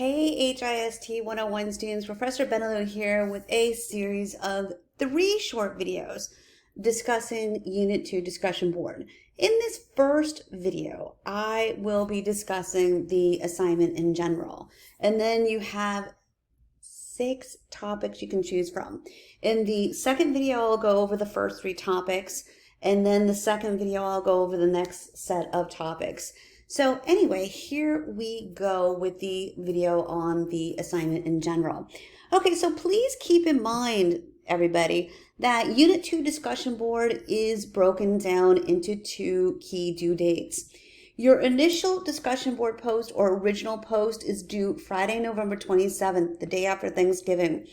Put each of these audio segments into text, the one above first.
Hey HIST 101 students, Professor Benelou here with a series of 3 short videos discussing Unit 2 discussion board. In this first video, I will be discussing the assignment in general, and then you have 6 topics you can choose from. In the second video, I'll go over the first 3 topics, and then the second video, I'll go over the next set of topics. So anyway, here we go with the video on the assignment in general. Okay, so please keep in mind, everybody, that Unit 2 discussion board is broken down into 2 key due dates. Your initial discussion board post or original post is due Friday, November 27th, the day after Thanksgiving,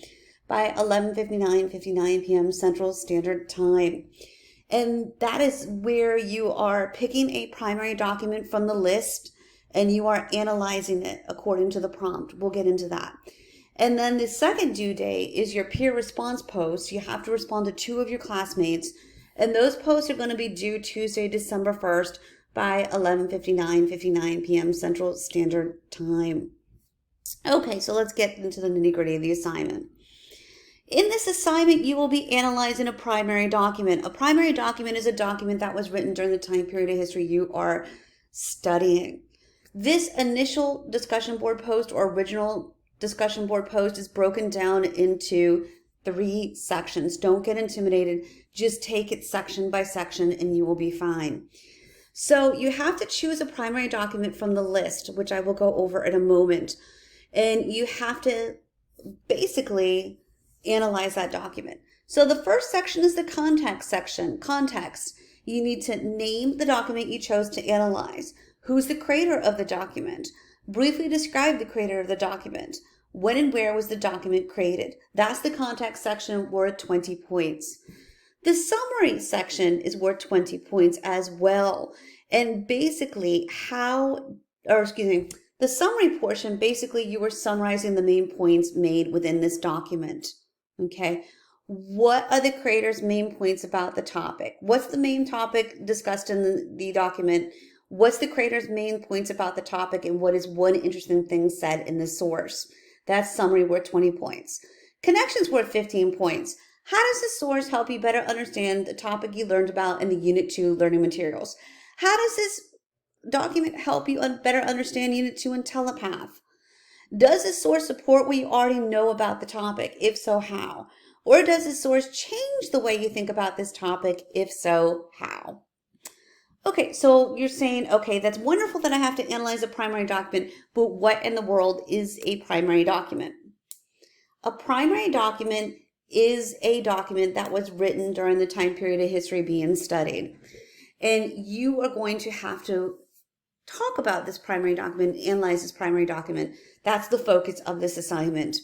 by 11:59 p.m. Central Standard Time. And that is where you are picking a primary document from the list and you are analyzing it according to the prompt. We'll get into that. And then the second due date is your peer response post. You have to respond to 2 of your classmates, and those posts are going to be due Tuesday, December 1st by 11:59 p.m. Central Standard Time. Okay, so let's get into the nitty-gritty of the assignment. In this assignment, you will be analyzing a primary document. A primary document is a document that was written during the time period of history you are studying. This initial discussion board post or original discussion board post is broken down into 3 sections. Don't get intimidated. Just take it section by section and you will be fine. So you have to choose a primary document from the list, which I will go over in a moment. And you have to basically analyze that document. So the first section is the context section. Context. You need to name the document you chose to analyze. Who's the creator of the document? Briefly describe the creator of the document. When and where was the document created? That's the context section, worth 20 points. The summary section is worth 20 points as well. And basically the summary portion, basically you are summarizing the main points made within this document. Okay, what are the creator's main points about the topic? What's the main topic discussed in the document? What's the creator's main points about the topic, and what is one interesting thing said in the source? That's summary worth 20 points. Connections worth 15 points. How does the source help you better understand the topic you learned about in the Unit 2 learning materials? How does this document help you better understand Unit 2 and telepath? Does the source support what you already know about the topic? If so, how? Or does the source change the way you think about this topic? If so, how? Okay, so you're saying, okay, that's wonderful that I have to analyze a primary document, but what in the world is a primary document? A primary document is a document that was written during the time period of history being studied. And you are going to have to talk about this primary document, analyze this primary document. That's the focus of this assignment.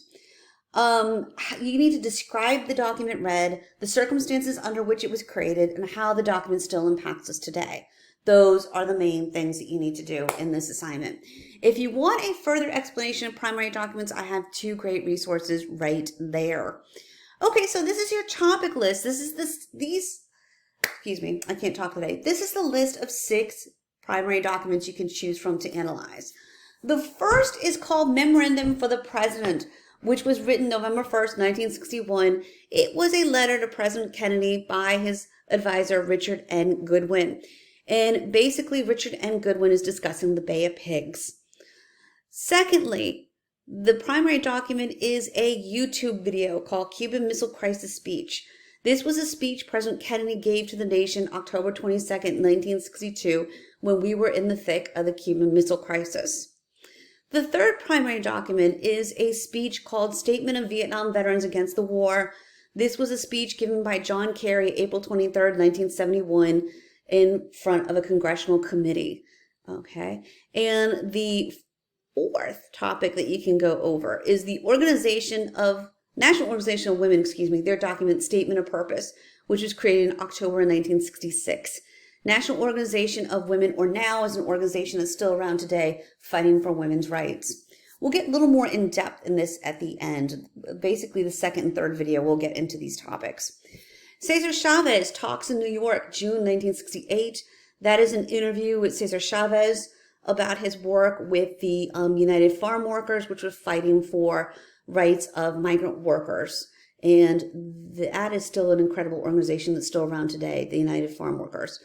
You need to describe the document read, the circumstances under which it was created, and how the document still impacts us today. Those are the main things that you need to do in this assignment. If you want a further explanation of primary documents, I have 2 great resources right there. Okay, so this is your topic list. This is I can't talk today. This is the list of 6 primary documents you can choose from to analyze. The first is called Memorandum for the President, which was written November 1st, 1961. It was a letter to President Kennedy by his advisor, Richard N. Goodwin. And basically, Richard N. Goodwin is discussing the Bay of Pigs. Secondly, the primary document is a YouTube video called Cuban Missile Crisis Speech. This was a speech President Kennedy gave to the nation October 22nd, 1962, when we were in the thick of the Cuban Missile Crisis. The third primary document is a speech called Statement of Vietnam Veterans Against the War. This was a speech given by John Kerry, April 23rd, 1971, in front of a congressional committee. Okay, and the fourth topic that you can go over is the National Organization of Women, their document Statement of Purpose, which was created in October 1966. National Organization of Women, or NOW, is an organization that's still around today fighting for women's rights. We'll get a little more in depth in this at the end. Basically, the second and third video, we'll get into these topics. Cesar Chavez talks in New York, June 1968. That is an interview with Cesar Chavez. about his work with the United Farm Workers, which was fighting for rights of migrant workers. And that is still an incredible organization that's still around today, the United Farm Workers.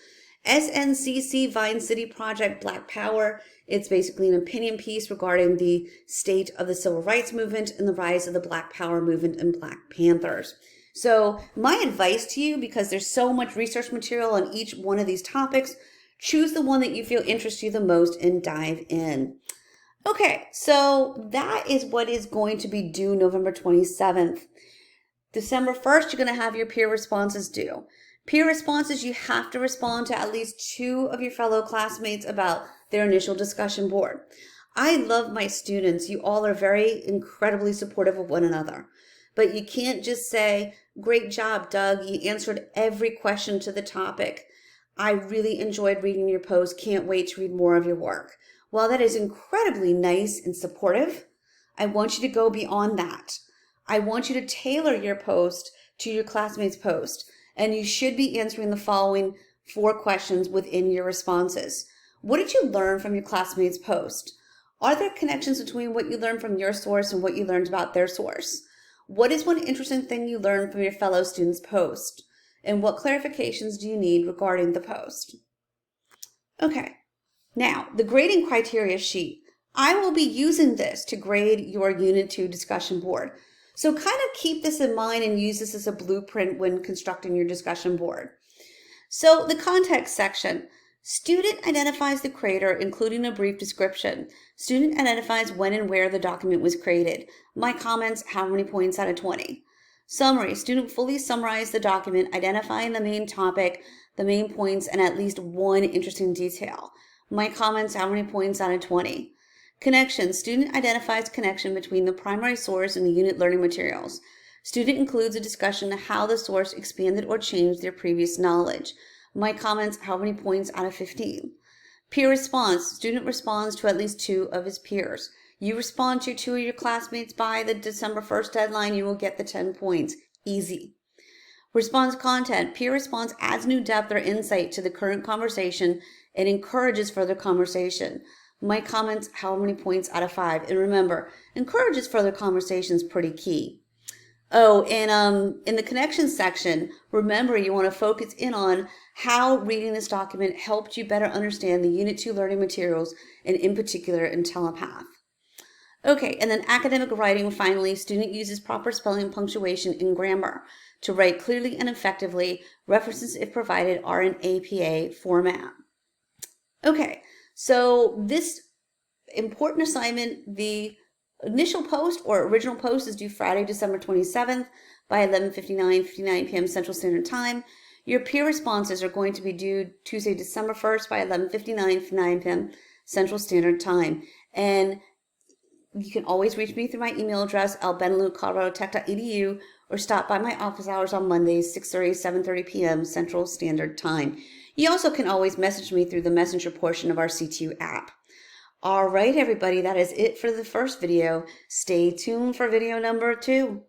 SNCC Vine City Project Black Power. It's basically an opinion piece regarding the state of the civil rights movement and the rise of the Black Power movement and Black Panthers. So my advice to you, because there's so much research material on each one of these topics, choose the one that you feel interests you the most and dive in. Okay, so that is what is going to be due November 27th. December 1st, you're going to have your peer responses due. Peer responses, you have to respond to at least 2 of your fellow classmates about their initial discussion board. I love my students. You all are very incredibly supportive of one another. But you can't just say, great job, Doug. You answered every question to the topic. I really enjoyed reading your post. Can't wait to read more of your work. While that is incredibly nice and supportive, I want you to go beyond that. I want you to tailor your post to your classmates' post. And you should be answering the following 4 questions within your responses. What did you learn from your classmates' post? Are there connections between what you learned from your source and what you learned about their source? What is one interesting thing you learned from your fellow students' post? And what clarifications do you need regarding the post? Okay, now the grading criteria sheet. I will be using this to grade your Unit 2 discussion board. So kind of keep this in mind and use this as a blueprint when constructing your discussion board. So the context section. Student identifies the creator, including a brief description. Student identifies when and where the document was created. My comments, how many points out of 20? Summary. Student fully summarized the document, identifying the main topic, the main points, and at least one interesting detail. My comments, how many points out of 20? Connection. Student identifies connection between the primary source and the unit learning materials. Student includes a discussion of how the source expanded or changed their previous knowledge. My comments, how many points out of 15? Peer response. Student responds to at least 2 of his peers. You respond to 2 of your classmates by the December 1st deadline, you will get the 10 points. Easy. Response content. Peer response adds new depth or insight to the current conversation and encourages further conversation. My comments, how many points out of 5? And remember, encourages further conversation is pretty key. Oh, and in the connections section, remember you want to focus in on how reading this document helped you better understand the Unit 2 learning materials, and in particular in Telepath. Okay, and then academic writing, finally, student uses proper spelling and punctuation and grammar to write clearly and effectively. References, if provided, are in APA format. Okay, so this important assignment, the initial post or original post is due Friday, December 27th by 11:59 p.m. Central Standard Time. Your peer responses are going to be due Tuesday, December 1st by 11:59 p.m. Central Standard Time. And you can always reach me through my email address, lbenelou@coloradotech.edu, or stop by my office hours on Mondays, 6:30 to 7:30 p.m. Central Standard Time. You also can always message me through the messenger portion of our CTU app. All right, everybody, that is it for the first video. Stay tuned for video number 2.